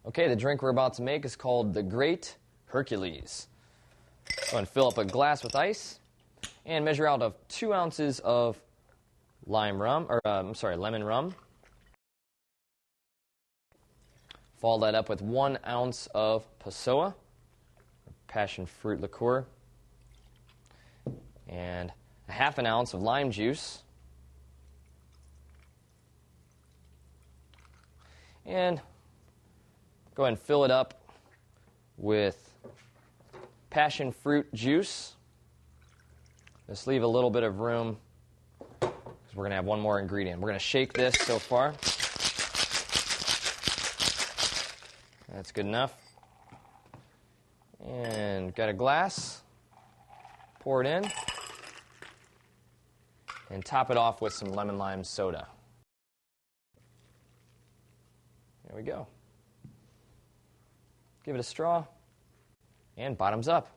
Okay, the drink we're about to make is called the Great Hercules. Go ahead and fill up a glass with ice and measure out of 2 ounces of lemon rum. Follow that up with 1 ounce of Passoa, passion fruit liqueur, and a half an ounce of lime juice. And go ahead and fill it up with passion fruit juice. Just leave a little bit of room because we're going to have one more ingredient. We're going to shake this so far. That's good enough. And got a glass. Pour it in. And top it off with some lemon lime soda. There we go. Give it a straw. And bottoms up.